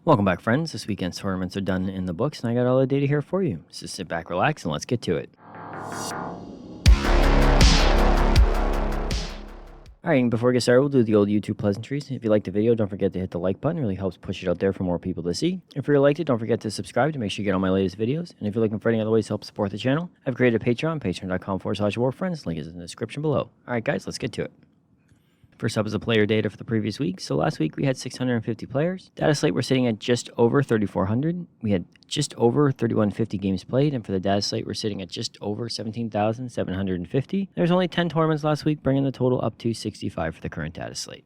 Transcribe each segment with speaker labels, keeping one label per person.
Speaker 1: Welcome back, friends. This weekend's tournaments are done in the books, and I got all the data here for you. So sit back, relax, and let's get to it. Alright, and before we get started, we'll do the old YouTube pleasantries. If you liked the video, don't forget to hit the like button. It really helps push it out there for more people to see. If you liked it, don't forget to subscribe to make sure you get all my latest videos. And if you're looking for any other ways to help support the channel, I've created a Patreon, patreon.com/warfriends. Link is in the description below. Alright, guys, let's get to it. First up is the player data for the previous week. So last week we had 650 players. Dataslate we're sitting at just over 3,400. We had just over 3,150 games played, and for the Dataslate we're sitting at just over 17,750. There's only 10 tournaments last week, bringing the total up to 65 for the current Dataslate.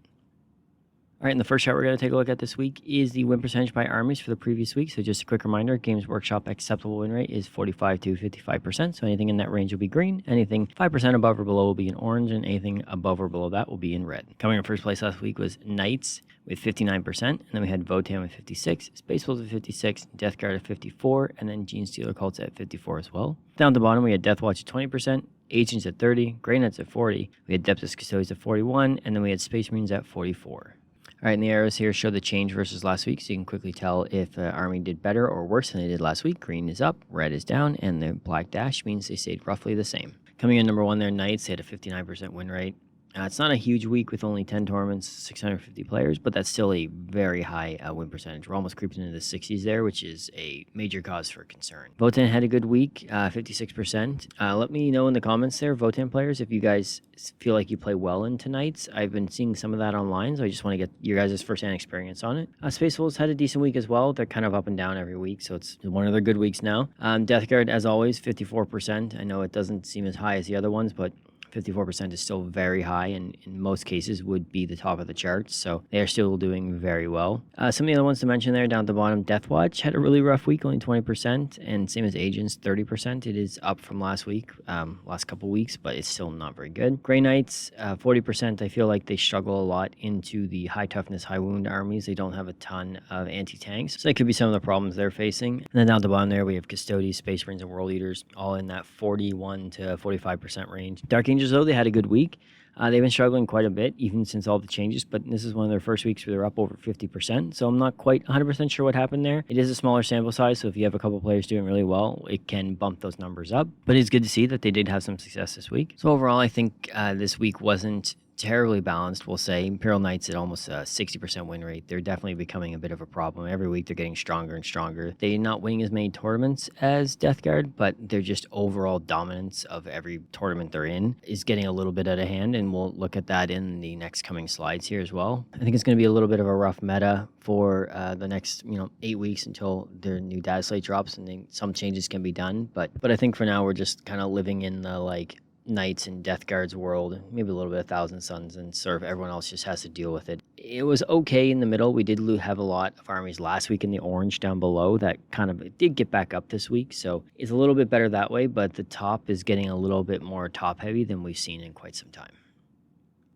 Speaker 1: All right, and the first chart we're going to take a look at this week is the win percentage by armies for the previous week. So just a quick reminder, Games Workshop acceptable win rate is 45 to 55%. So anything in that range will be green, anything 5% above or below will be in orange, and anything above or below that will be in red. Coming in first place last week was Knights with 59%, and then we had Votan with 56, Space Wolves with 56, Death Guard at 54, and then Gene Stealer Cults at 54 as well. Down at the bottom, we had Death Watch at 20%, Agents at 30, Grey Knights at 40, we had Adeptus Custodes at 41, and then we had Space Marines at 44. All right, and the arrows here show the change versus last week, so you can quickly tell if the army did better or worse than they did last week. Green is up, red is down, and the black dash means they stayed roughly the same. Coming in number one there, Knights, they had a 59% win rate. It's not a huge week with only 10 tournaments, 650 players, but that's still a very high win percentage. We're almost creeping into the 60s there, which is a major cause for concern. Votan had a good week, 56%. Let me know in the comments there, Votan players, if you guys feel like you play well in tonight's. I've been seeing some of that online, so I just want to get your guys' first-hand experience on it. Space Wolves had a decent week as well. They're kind of up and down every week, so it's one of their good weeks now. Death Guard, as always, 54%. I know it doesn't seem as high as the other ones, but 54% is still very high, and in most cases would be the top of the charts, so they are still doing very well. Some of the other ones to mention there down at the bottom, Death Watch had a really rough week, only 20%, and same as Agents, 30%. It is up from last week, last couple weeks, but it's still not very good. Grey Knights, 40%. I feel like they struggle a lot into the high toughness, high wound armies. They don't have a ton of anti-tanks, so that could be some of the problems they're facing. And then down at the bottom there, we have Custodes, Space Marines, and World Eaters, all in that 41 to 45% range. Dark Angels, though, they had a good week. They've been struggling quite a bit, even since all the changes, but this is one of their first weeks where they're up over 50%, so I'm not quite 100% sure what happened there. It is a smaller sample size, so if you have a couple players doing really well, it can bump those numbers up, but it's good to see that they did have some success this week. So overall, I think this week wasn't terribly balanced, we'll say. Imperial Knights at almost a 60% win rate. They're definitely becoming a bit of a problem. Every week they're getting stronger and stronger. They're not winning as many tournaments as Death Guard, but they're just overall dominance of every tournament they're in is getting a little bit out of hand, and we'll look at that in the next coming slides here as well. I think it's going to be a little bit of a rough meta for the next 8 weeks until their new Dataslate drops, and then some changes can be done. But I think for now we're just kind of living in the Knights and Death Guard's world, maybe a little bit of Thousand Suns, and sort of everyone else just has to deal with it. It was okay in the middle. We did have a lot of armies last week in the orange down below that it did get back up this week, so it's a little bit better that way, but the top is getting a little bit more top heavy than we've seen in quite some time.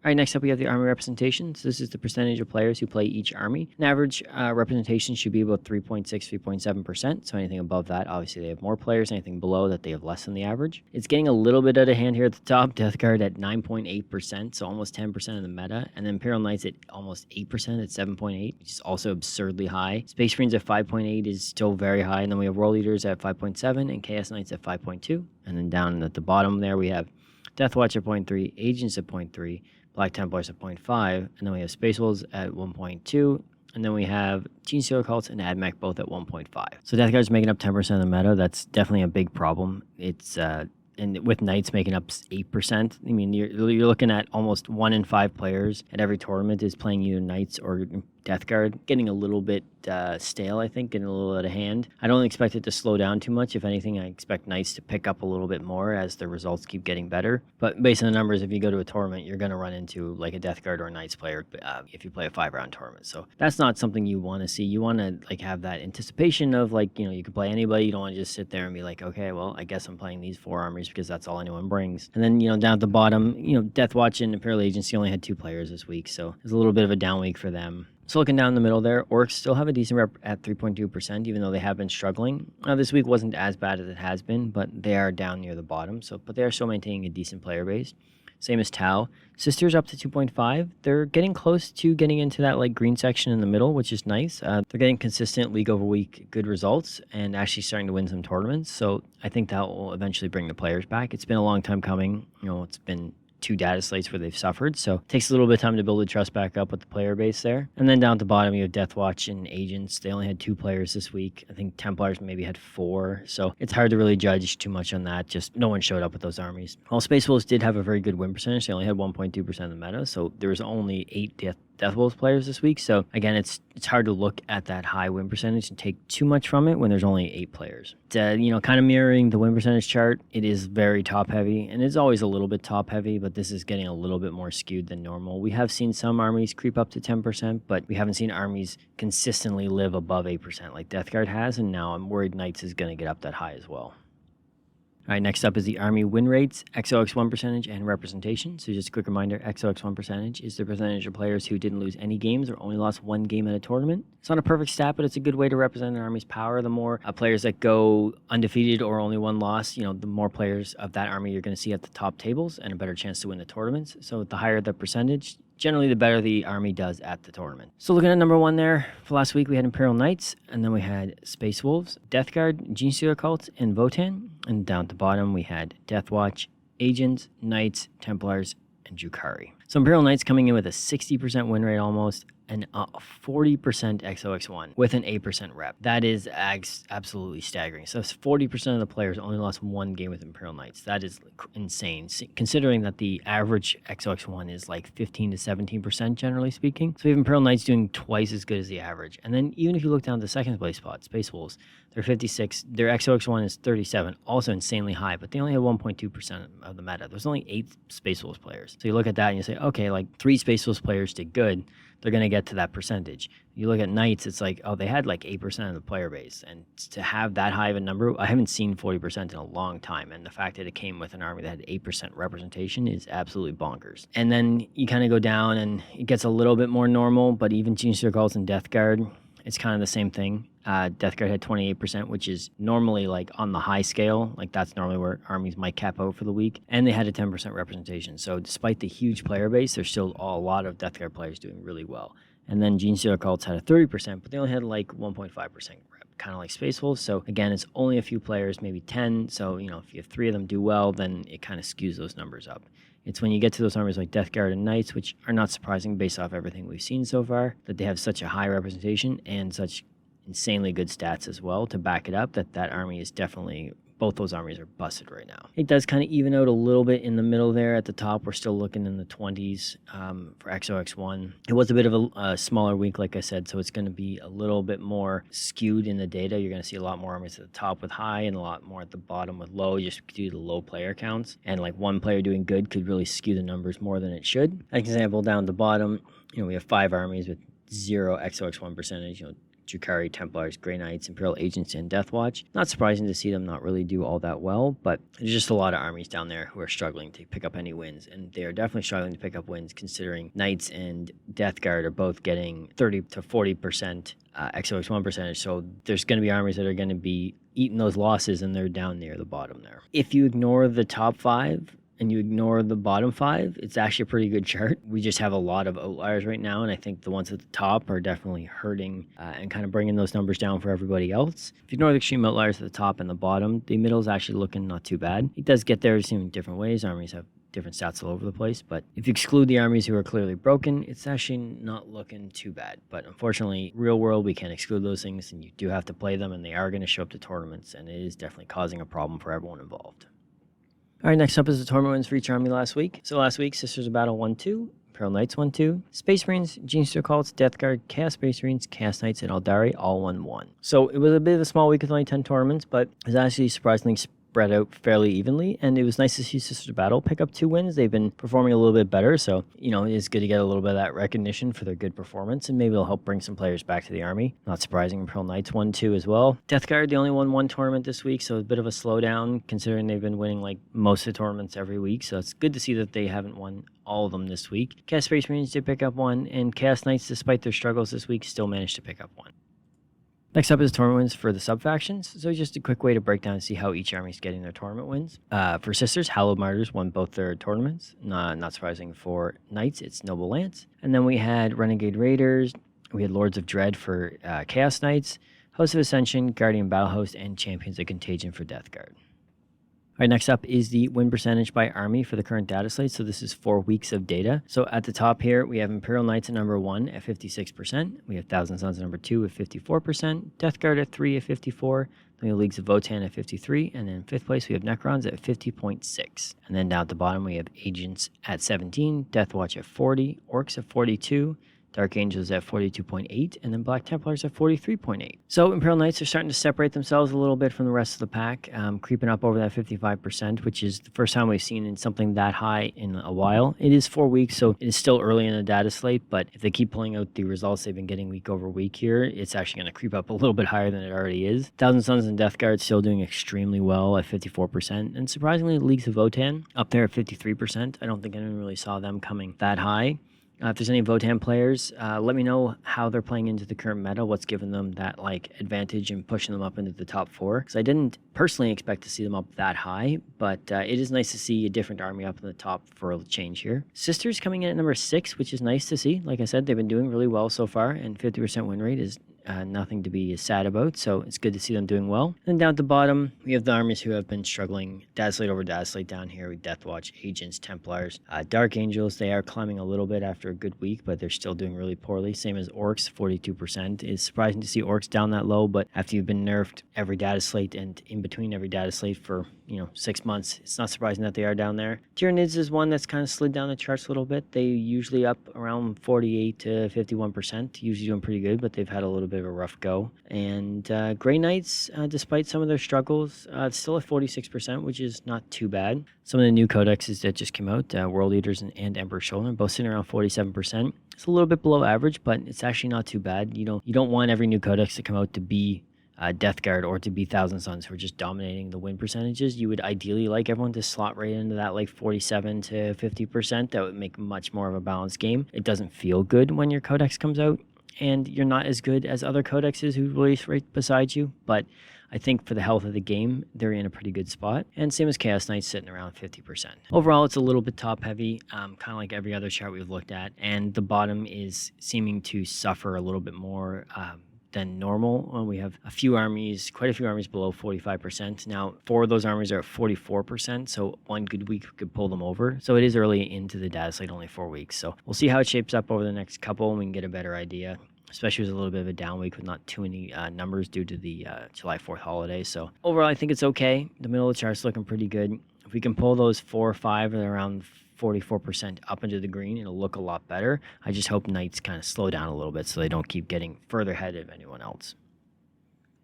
Speaker 1: All right, next up we have the army representation. So this is the percentage of players who play each army. An average representation should be about 3.6, 3.7%. So anything above that, obviously they have more players. Anything below that, they have less than the average. It's getting a little bit out of hand here at the top. Death Guard at 9.8%, so almost 10% of the meta. And then Imperial Knights at almost 8% at 7.8, which is also absurdly high. Space Marines at 5.8 is still very high. And then we have World Eaters at 5.7 and Chaos Knights at 5.2. And then down at the bottom there, we have Death Watch at 0.3, Agents at 0.3, Black Templars at 0.5, and then we have Space Wolves at 1.2, and then we have Gene Stealer Cults and AdMech both at 1.5. So Death Guard's making up 10% of the meta. That's definitely a big problem. It's and with Knights making up 8%, I mean, you're looking at almost 1 in 5 players at every tournament is playing either Knights or Death Guard, getting a little bit stale, I think, getting a little out of hand. I don't expect it to slow down too much. If anything, I expect Knights to pick up a little bit more as the results keep getting better. But based on the numbers, if you go to a tournament, you're going to run into like a Death Guard or a Knights player if you play a 5-round tournament. So that's not something you want to see. You want to have that anticipation of you can play anybody. You don't want to just sit there and be like, okay, well, I guess I'm playing these 4 armies because that's all anyone brings. And then, down at the bottom, Death Watch and Imperial Agency only had 2 players this week, so it's a little bit of a down week for them. So looking down the middle there, Orcs still have a decent rep at 3.2%, even though they have been struggling. This week wasn't as bad as it has been, but they are down near the bottom. But they are still maintaining a decent player base. Same as Tau. Sisters up to 2.5. They're getting close to getting into that like green section in the middle, which is nice. They're getting consistent week over week good results and actually starting to win some tournaments. So I think that will eventually bring the players back. It's been a long time coming. It's been 2 data slates where they've suffered, so it takes a little bit of time to build the trust back up with the player base there. And then down at the bottom, you have Deathwatch and Agents. They only had 2 players this week. I think Templars maybe had 4, so it's hard to really judge too much on that. Just no one showed up with those armies. While Space Wolves did have a very good win percentage, they only had 1.2% of the meta, so there was only 8 Death Wolves players this week. So again, it's hard to look at that high win percentage and take too much from it when there's only 8 players. Kind of mirroring the win percentage chart, it is very top heavy, and it's always a little bit top heavy, but this is getting a little bit more skewed than normal. We have seen some armies creep up to 10%, but we haven't seen armies consistently live above 8% like Death Guard has, and now I'm worried Knights is going to get up that high as well. All right, next up is the Army win rates, XOX1 percentage, and representation. So just a quick reminder, XOX1 percentage is the percentage of players who didn't lose any games or only lost 1 game at a tournament. It's not a perfect stat, but it's a good way to represent an army's power. The more players that go undefeated or only 1 loss, the more players of that army you're going to see at the top tables and a better chance to win the tournaments. So the higher the percentage, generally the better the army does at the tournament. So looking at number 1 there, for last week we had Imperial Knights, and then we had Space Wolves, Death Guard, Genestealer Cults, and Votann. And down at the bottom we had Deathwatch, Agents, Knights, Templars, and Drukhari. So Imperial Knights coming in with a 60% win rate almost, and a 40% XOX1 with an 8% rep. That is absolutely staggering. So 40% of the players only lost 1 game with Imperial Knights. That is insane, considering that the average XOX1 is like 15 to 17% generally speaking. So we have Imperial Knights doing twice as good as the average. And then even if you look down to the second place spot, Space Wolves, they're 56. Their XOX1 is 37, also insanely high, but they only have 1.2% of the meta. There's only 8 Space Wolves players. So you look at that and you say, okay, like 3 Space Wolves players did good. They're going to get to that percentage. You look at Knights, it's like, oh, they had like 8% of the player base. And to have that high of a number, I haven't seen 40% in a long time. And the fact that it came with an army that had 8% representation is absolutely bonkers. And then you kind of go down and it gets a little bit more normal, but even Genestealer Cults and Death Guard, it's kind of the same thing. Death Guard had 28%, which is normally like on the high scale. Like that's normally where armies might cap out for the week. And they had a 10% representation. So despite the huge player base, there's still a lot of Death Guard players doing really well. And then Genestealer Cults had a 30%, but they only had like 1.5% rep, kind of like Space Wolves. So again, it's only a few players, maybe 10. So, if you have 3 of them do well, then it kind of skews those numbers up. It's when you get to those armies like Death Guard and Knights, which are not surprising based off everything we've seen so far, that they have such a high representation and such insanely good stats as well to back it up, that army is definitely, both those armies are busted right now. It does kind of even out a little bit in the middle there at the top. We're still looking in the 20s for XOX1. It was a bit of a smaller week, like I said, so it's going to be a little bit more skewed in the data. You're going to see a lot more armies at the top with high and a lot more at the bottom with low, just due to the low player counts. And like 1 player doing good could really skew the numbers more than it should. Like example, down the bottom, we have 5 armies with 0 XOX1 percentage, Drukhari, Templars, Grey Knights, Imperial Agents, and Deathwatch. Not surprising to see them not really do all that well, but there's just a lot of armies down there who are struggling to pick up any wins, and they are definitely struggling to pick up wins considering Knights and Death Guard are both getting 30 to 40% XOX1 percentage, so there's going to be armies that are going to be eating those losses, and they're down near the bottom there. If you ignore the top 5, and you ignore the bottom 5, it's actually a pretty good chart. We just have a lot of outliers right now, and I think the ones at the top are definitely hurting and kind of bringing those numbers down for everybody else. If you ignore the extreme outliers at the top and the bottom, the middle is actually looking not too bad. It does get there in different ways. Armies have different stats all over the place, but if you exclude the armies who are clearly broken, it's actually not looking too bad. But unfortunately, real world, we can't exclude those things, and you do have to play them, and they are going to show up to tournaments, and it is definitely causing a problem for everyone involved. All right, next up is the tournament wins for each army last week. So last week, Sisters of Battle 1-2, Imperial Knights 1-2, Space Marines, Genestealer Cults, Death Guard, Chaos Space Marines, Chaos Knights, and Aeldari all 1-1. So it was a bit of a small week with only 10 tournaments, but it was actually surprisingly spread out fairly evenly, and it was nice to see Sisters of Battle pick up 2 wins. They've been performing a little bit better, so it's good to get a little bit of that recognition for their good performance, and maybe it'll help bring some players back to the army. Not surprising, Imperial Knights 1-2 as well. Death Guard, they only won 1 tournament this week, so a bit of a slowdown considering they've been winning like most of the tournaments every week, so it's good to see that they haven't won all of them this week. Chaos Space Marines did pick up 1, and Chaos Knights, despite their struggles this week, still managed to pick up 1. Next up is tournament wins for the sub-factions. So just a quick way to break down and see how each army is getting their tournament wins. For Sisters, Hallowed Martyrs won both their tournaments. Not surprising for Knights, it's Noble Lance. And then we had Renegade Raiders, we had Lords of Dread for Chaos Knights, Host of Ascension, Guardian Battle Host, and Champions of Contagion for Death Guard. All right, next up is the win percentage by army for the current data slate. So this is 4 weeks of data. So at the top here, we have Imperial Knights at number 1 at 56%. We have Thousand Sons at number 2 at 54%. Death Guard at 3 at 54. Then we have Leagues of Votann at 53. And then in 5th place, we have Necrons at 50.6. And then down at the bottom, we have Agents at 17. Death Watch at 40. Orcs at 42. Dark Angels at 42.8, and then Black Templars at 43.8. So Imperial Knights are starting to separate themselves a little bit from the rest of the pack, creeping up over that 55%, which is the first time we've seen in something that high in a while. It is 4 weeks, so it is still early in the data slate, but if they keep pulling out the results they've been getting week over week here, it's actually going to creep up a little bit higher than it already is. Thousand Sons and Death Guard still doing extremely well at 54%, and surprisingly, Leagues of Votann up there at 53%. I don't think anyone really saw them coming that high. If there's any Votann players, let me know how they're playing into the current meta, what's giving them that advantage and pushing them up into the top 4. Because I didn't personally expect to see them up that high, but it is nice to see a different army up in the top for a change here. Sisters coming in at number 6, which is nice to see. Like I said, they've been doing really well so far, and 50% win rate is nothing to be sad about, so it's good to see them doing well. And down at the bottom, we have the armies who have been struggling. Dataslate over Dataslate down here with Death Watch, Agents, Templars, Dark Angels. They are climbing a little bit after a good week, but they're still doing really poorly. Same as Orcs, 42%. It's surprising to see Orcs down that low, but after you've been nerfed every Dataslate and in between every Dataslate for 6 months, it's not surprising that they are down there. Tyranids is one that's kind of slid down the charts a little bit. They usually up around 48 to 51%, usually doing pretty good, but they've had a little bit of a rough go. And Grey Knights, despite some of their struggles, still at 46%, which is not too bad. Some of the new codexes that just came out, World Eaters and Emperor's Shoulder, both sitting around 47%. It's a little bit below average, but it's actually not too bad. You don't want every new codex to come out to be Death Guard or to be Thousand Sons who are just dominating the win percentages. You would ideally like everyone to slot right into that 47 to 50%. That would make much more of a balanced game. It doesn't feel good when your codex comes out and you're not as good as other codexes who release right beside you, but I think for the health of the game, they're in a pretty good spot. And same as Chaos Knights sitting around 50%. Overall, it's a little bit top heavy, kind of like every other chart we've looked at. And the bottom is seeming to suffer a little bit more than normal. We have quite a few armies below 45%. Now, 4 of those armies are at 44%, so one good week could pull them over. So it is early into the data slate, only 4 weeks. So we'll see how it shapes up over the next couple and we can get a better idea, especially with a little bit of a down week with not too many numbers due to the July 4th holiday. So overall, I think it's okay. The middle of the chart's looking pretty good. If we can pull those 4 or 5 at around 44% up into the green, it'll look a lot better. I just hope Knights kind of slow down a little bit so they don't keep getting further ahead of anyone else.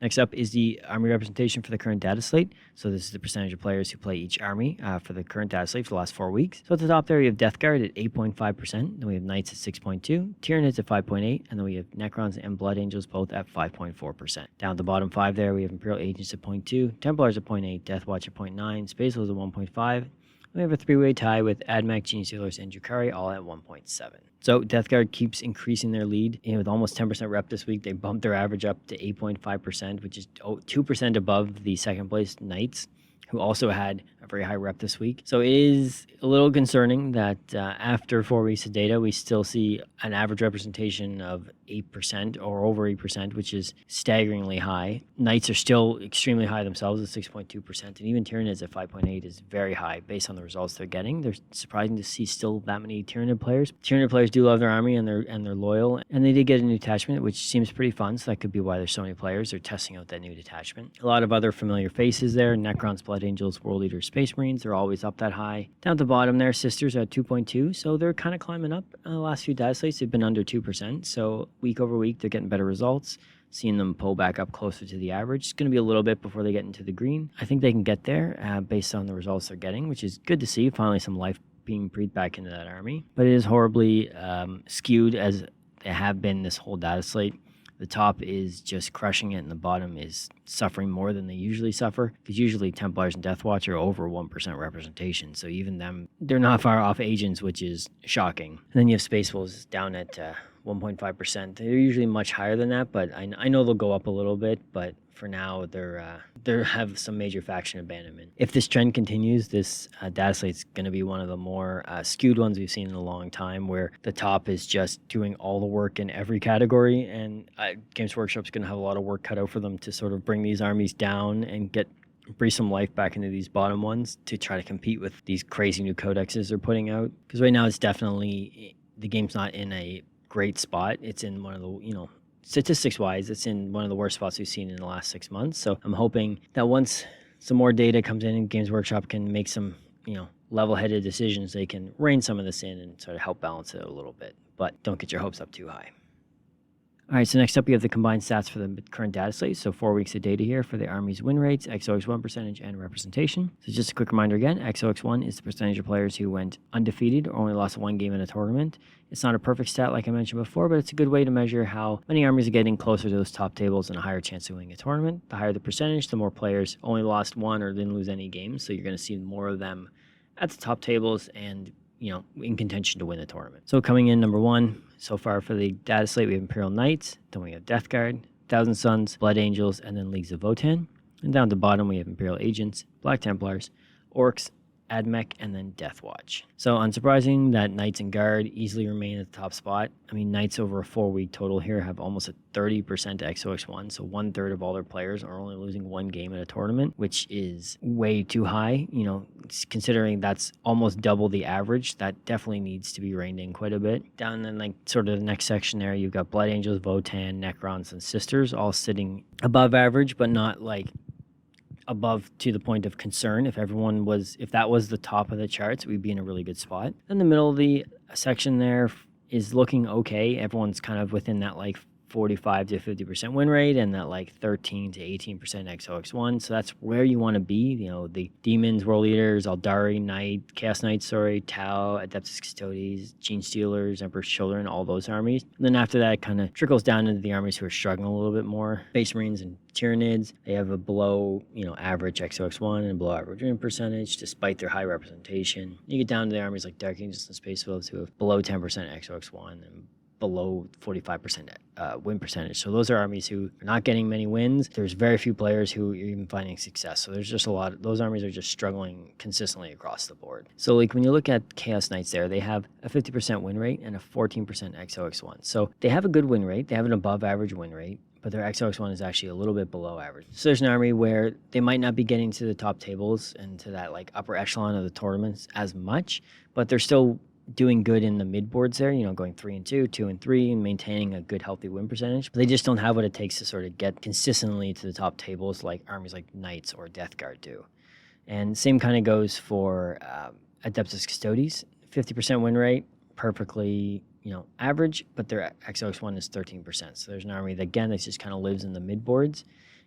Speaker 1: Next up is the army representation for the current data slate. So this is the percentage of players who play each army for the current data slate for the last 4 weeks. So at the top there, we have Death Guard at 8.5%. Then we have Knights at 6.2%, Tyranids at 5.8%, and then we have Necrons and Blood Angels both at 5.4%. Down at the bottom 5 there, we have Imperial Agents at 0.2%, Templars at 0.8%, Death Watch at 0.9%, Space Wolves at 1.5%. We have a 3-way tie with AdMech, Genius Healers, and Drukhari all at 1.7. So Death Guard keeps increasing their lead. With almost 10% rep this week, they bumped their average up to 8.5%, which is 2% above the second place Knights, who also had a very high rep this week. So it is a little concerning that after 4 weeks of data, we still see an average representation of 8% or over 8%, which is staggeringly high. Knights are still extremely high themselves at 6.2%, and even Tyranids at 5.8% is very high based on the results they're getting. They're surprising to see still that many Tyranid players. Tyranid players do love their army and they're loyal, and they did get a new detachment, which seems pretty fun, so that could be why there's so many players. They're testing out that new detachment. A lot of other familiar faces there, Necrons, Blood Angels, World Eaters, Space Marines, they're always up that high. Down at the bottom there, Sisters are at 2.2%, so they're kind of climbing up. The last few data slates, they've been under 2%, so week over week, they're getting better results. Seeing them pull back up closer to the average. It's going to be a little bit before they get into the green. I think they can get there based on the results they're getting, which is good to see. Finally, some life being breathed back into that army. But it is horribly skewed as they have been this whole data slate. The top is just crushing it, and the bottom is suffering more than they usually suffer, because usually Templars and Death Watch are over 1% representation, so even them, they're not far off Agents, which is shocking. And then you have Space Wolves down at 1.5%. They're usually much higher than that, but I know they'll go up a little bit, but for now, they have some major faction abandonment. If this trend continues, this Dataslate is going to be one of the more skewed ones we've seen in a long time, where the top is just doing all the work in every category, and Games Workshop's going to have a lot of work cut out for them to sort of bring these armies down and breathe some life back into these bottom ones to try to compete with these crazy new codexes they're putting out. Because right now, it's definitely, the game's not in a great spot. It's in one of the, statistics wise, it's in one of the worst spots we've seen in the last 6 months. So I'm hoping that once some more data comes in and Games Workshop can make some, level-headed decisions, they can rein some of this in and sort of help balance it a little bit. But don't get your hopes up too high. All right, so next up, we have the combined stats for the current data slate. So 4 weeks of data here for the Armies win rates, XOX1 percentage, and representation. So just a quick reminder again, XOX1 is the percentage of players who went undefeated or only lost one game in a tournament. It's not a perfect stat like I mentioned before, but it's a good way to measure how many armies are getting closer to those top tables and a higher chance of winning a tournament. The higher the percentage, the more players only lost one or didn't lose any games. So you're going to see more of them at the top tables and in contention to win the tournament. So coming in number one so far for the data slate, we have Imperial Knights, then we have Death Guard, Thousand Suns, Blood Angels, and then Leagues of Votann. And down at the bottom, we have Imperial Agents, Black Templars, Orcs, Admech, and then Death Watch. So unsurprising that Knights and Guard easily remain at the top spot. I mean, Knights over a 4-week total here have almost a 30% XOX1, so 1/3 of all their players are only losing one game at a tournament, which is way too high. Considering that's almost double the average, that definitely needs to be reined in quite a bit. Down in sort of the next section there, you've got Blood Angels, Votann, Necrons, and Sisters all sitting above average, but not above to the point of concern. If that was the top of the charts, we'd be in a really good spot. In the middle of the section there is looking okay. Everyone's kind of within that 45 to 50% win rate and that 13 to 18% XOX1. So that's where you want to be. The Demons, World Eaters, Aeldari, Chaos Knights, Tau, Adeptus Custodes, Gene Stealers, Emperor's Children, all those armies. And then after that, it kind of trickles down into the armies who are struggling a little bit more. Space Marines and Tyranids, they have a below, average XOX1 and below average win percentage, despite their high representation. You get down to the armies like Dark Angels and Space Wolves who have below 10% XOX1 and below 45% win percentage. So those are armies who are not getting many wins. There's very few players who are even finding success. So there's just a lot of those armies are just struggling consistently across the board. So when you look at Chaos Knights there, they have a 50% win rate and a 14% XOX1. So they have a good win rate. They have an above average win rate, but their XOX1 is actually a little bit below average. So there's an army where they might not be getting to the top tables and to that upper echelon of the tournaments as much, but they're still doing good in the mid boards there, going 3-2, 2-3, and maintaining a good healthy win percentage. But they just don't have what it takes to sort of get consistently to the top tables like armies like Knights or Death Guard do. And same kind of goes for Adeptus Custodes, 50% win rate, perfectly average, but their XOX1 is 13%. So there's an army that again that just kind of lives in the mid boards.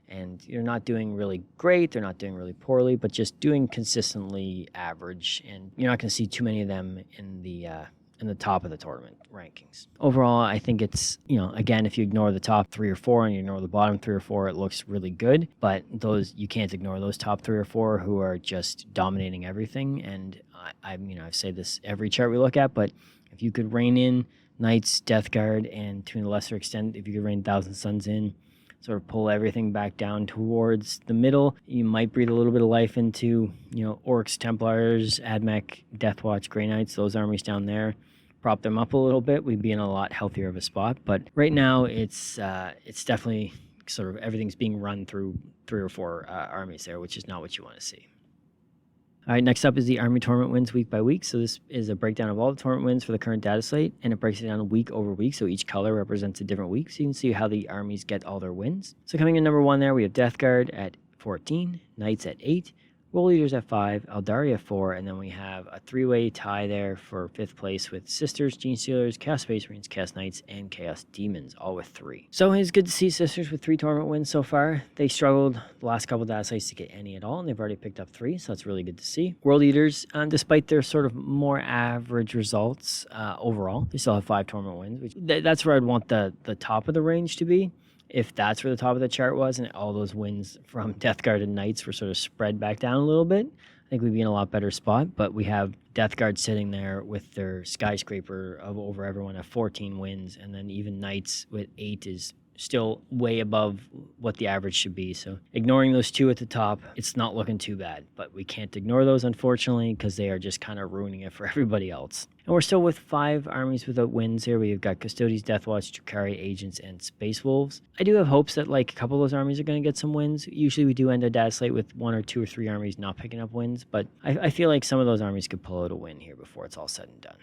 Speaker 1: And you're not doing really great, they're not doing really poorly, but just doing consistently average. And you're not going to see too many of them in the top of the tournament rankings. Overall, I think it's, again, if you ignore the top 3 or 4 and you ignore the bottom 3 or 4, it looks really good. But you can't ignore those top 3 or 4 who are just dominating everything. And I've said this every chart we look at, but if you could rein in Knights, Death Guard, and to a lesser extent, if you could rein Thousand Suns in, sort of pull everything back down towards the middle, you might breathe a little bit of life into, Orcs, Templars, Admech, Deathwatch, Grey Knights, those armies down there. Prop them up a little bit, we'd be in a lot healthier of a spot. But right now, it's definitely sort of everything's being run through 3 or 4 armies there, which is not what you want to see. All right, next up is the Army Tournament wins week by week. So this is a breakdown of all the tournament wins for the current data slate, and it breaks it down week over week. So each color represents a different week. So you can see how the armies get all their wins. So coming in number 1 there, we have Death Guard at 14, Knights at 8, World Eaters at 5, Aeldari at 4, and then we have a 3-way tie there for 5th place with Sisters, Gene Stealers, Chaos Space Marines, Chaos Knights, and Chaos Demons, all with 3. So it's good to see Sisters with 3 tournament wins so far. They struggled the last couple of data sites to get any at all, and they've already picked up 3, so that's really good to see. World Eaters, despite their sort of more average results overall, they still have 5 tournament wins, which that's where I'd want the top of the range to be. If that's where the top of the chart was and all those wins from Death Guard and Knights were sort of spread back down a little bit, I think we'd be in a lot better spot, but we have Death Guard sitting there with their skyscraper of over everyone at 14 wins, and then even Knights with 8 is still way above what the average should be. So ignoring those two at the top, it's not looking too bad, but we can't ignore those, unfortunately, because they are just kind of ruining it for everybody else. And we're still with 5 armies without wins here. We've got Custodes, Deathwatch, Drukhari, Agents, and Space Wolves. I do have hopes that like a couple of those armies are going to get some wins. Usually we do end a Dataslate with 1 or 2 or 3 armies not picking up wins, but I feel like some of those armies could pull out a win here before it's all said and done.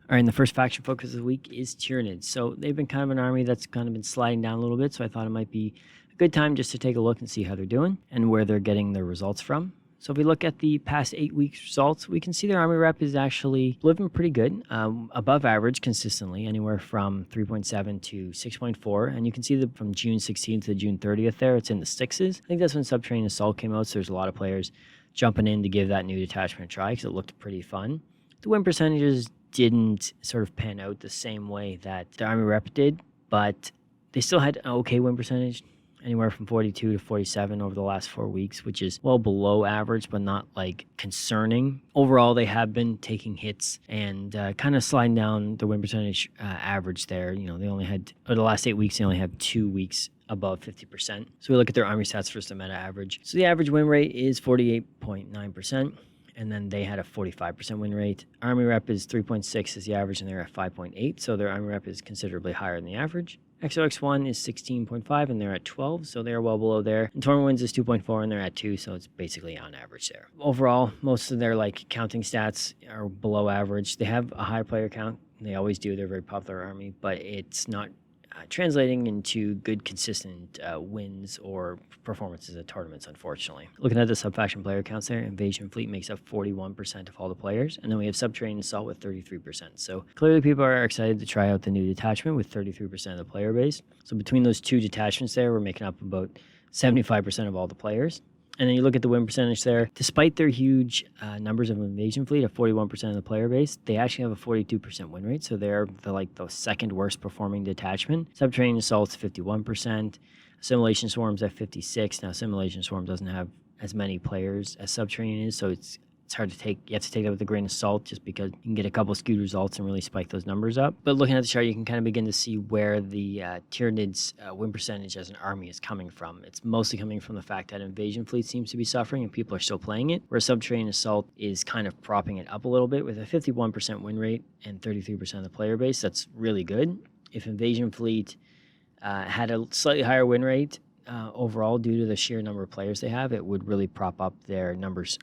Speaker 1: All right, and the first faction focus of the week is Tyranids. So they've been kind of an army that's kind of been sliding down a little bit, so I thought it might be a good time just to take a look and see how they're doing and where they're getting their results from. So if we look at the past 8 weeks results, we can see their army rep is actually living pretty good, above average consistently, anywhere from 3.7 to 6.4. And you can see that from June 16th to June 30th there, it's in the 6s. I think that's when Subterranean Assault came out, so there's a lot of players jumping in to give that new detachment a try because it looked pretty fun. The win percentages didn't sort of pan out the same way that the army rep did, but they still had an okay win percentage, anywhere from 42 to 47 over the last 4 weeks, which is well below average, but not like concerning. Overall, they have been taking hits and kind of sliding down the win percentage average there. You know, they only had, over the last 8 weeks, they only have 2 weeks above 50%. So we look at their army stats versus the meta average. So the average win rate is 48.9%. And then they had a 45% win rate. Army rep is 3.6 is the average, and they're at 5.8. So their army rep is considerably higher than the average. XOX1 is 16.5, and they're at 12, so they're well below there. And tournament wins is 2.4, and they're at 2, so it's basically on average there. Overall, most of their like counting stats are below average. They have a high player count. They always do. They're a very popular army, but it's not translating into good, consistent wins or performances at tournaments, unfortunately. Looking at the sub-faction player counts there, Invasion Fleet makes up 41% of all the players, and then we have Subterranean Assault with 33%. So clearly people are excited to try out the new detachment with 33% of the player base. So between those two detachments there, we're making up about 75% of all the players. And then you look at the win percentage there. Despite their huge numbers of Invasion Fleet of 41% of the player base, they actually have a 42% win rate. So they're the second worst performing detachment. Subterranean Assault's 51%. Assimilation Swarm's at 56%. Now, Assimilation Swarm doesn't have as many players as Subterranean is, so it's hard to take. You have to take that with a grain of salt just because you can get a couple skewed results and really spike those numbers up. But looking at the chart, you can kind of begin to see where the Tyranids win percentage as an army is coming from. It's mostly coming from the fact that Invasion Fleet seems to be suffering and people are still playing it, where Subterranean Assault is kind of propping it up a little bit with a 51% win rate and 33% of the player base. That's really good. If Invasion Fleet had a slightly higher win rate overall due to the sheer number of players they have, it would really prop up their numbers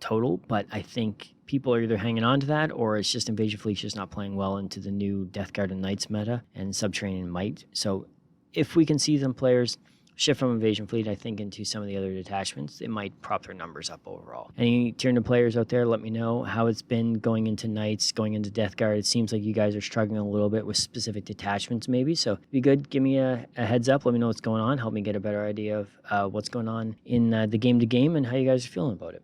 Speaker 1: total, but I think people are either hanging on to that or it's just Invasion Fleet's just not playing well into the new Death Guard and Knights meta, and Subterranean might. So if we can see some players shift from Invasion Fleet, I think, into some of the other detachments, it might prop their numbers up overall. Any Tyranid players out there, let me know how it's been going into Knights, going into Death Guard. It seems like you guys are struggling a little bit with specific detachments maybe, so if you could give me a heads up, let me know what's going on, help me get a better idea of what's going on in the game to game and how you guys are feeling about it.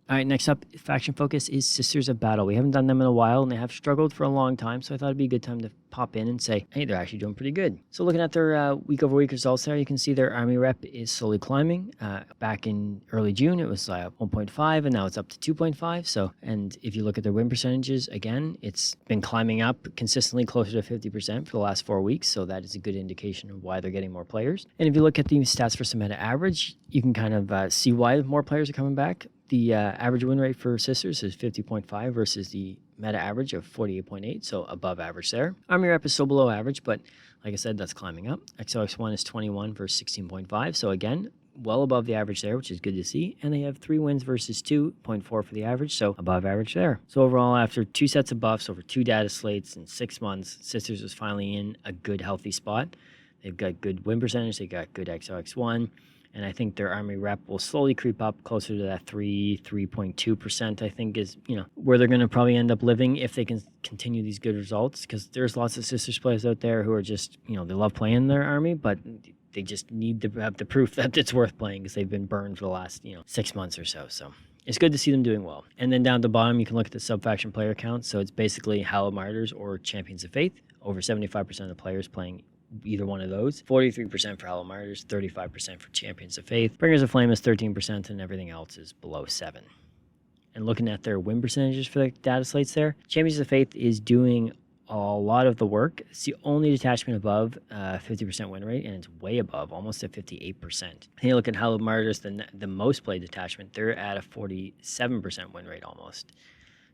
Speaker 1: All right, next up, faction focus is Sisters of Battle. We haven't done them in a while, and they have struggled for a long time, so I thought it'd be a good time to pop in and say, hey, they're actually doing pretty good. So looking at their week-over-week results there, you can see their army rep is slowly climbing. Back in early June, it was 1.5, and now it's up to 2.5. So, and if you look at their win percentages, again, it's been climbing up consistently closer to 50% for the last 4 weeks, so that is a good indication of why they're getting more players. And if you look at the stats for some meta average, you can kind of see why more players are coming back. The average win rate for Sisters is 50.5 versus the meta average of 48.8, so above average there. Army rep is still below average, but like I said, that's climbing up. XOX1 is 21 versus 16.5, so again, well above the average there, which is good to see. And they have 3 wins versus 2.4 for the average, so above average there. So overall, after 2 sets of buffs over 2 data slates in 6 months, Sisters is finally in a good, healthy spot. They've got good win percentage, they got good XOX1. And I think their army rep will slowly creep up closer to that 3.2%, I think is, where they're going to probably end up living if they can continue these good results. Because there's lots of Sisters players out there who are just, they love playing their army, but they just need to have the proof that it's worth playing because they've been burned for the last, 6 months or so. So it's good to see them doing well. And then down at the bottom, you can look at the sub-faction player count. So it's basically Hallowed Martyrs or Champions of Faith. Over 75% of the players playing either one of those. 43% for Hallowed Martyrs, 35% for Champions of Faith. Bringers of Flame is 13%, and everything else is below 7. And looking at their win percentages for the data slates there, Champions of Faith is doing a lot of the work. It's the only detachment above 50% win rate, and it's way above, almost at 58%. And you look at Hallowed Martyrs, the most played detachment, they're at a 47% win rate almost.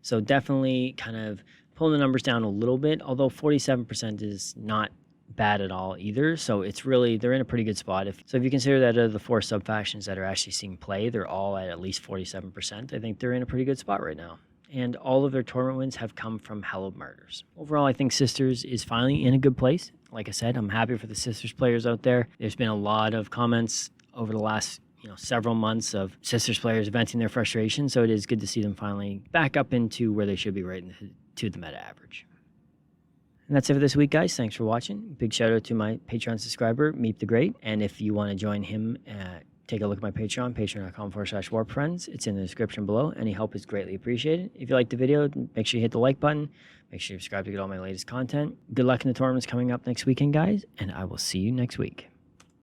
Speaker 1: So definitely kind of pulling the numbers down a little bit, although 47% is not bad at all either. So it's really, they're in a pretty good spot. If you consider that of the 4 sub-factions that are actually seeing play, they're all at least 47%. I think they're in a pretty good spot right now. And all of their tournament wins have come from Hallowed Martyrs. Overall, I think Sisters is finally in a good place. Like I said, I'm happy for the Sisters players out there. There's been a lot of comments over the last several months of Sisters players venting their frustration, so it is good to see them finally back up into where they should be, right to the meta average. And that's it for this week, guys. Thanks for watching. Big shout out to my Patreon subscriber, Meep the Great. And if you want to join him, take a look at my Patreon, patreon.com/warpfriends. It's in the description below. Any help is greatly appreciated. If you liked the video, make sure you hit the like button. Make sure you subscribe to get all my latest content. Good luck in the tournaments coming up next weekend, guys, and I will see you next week.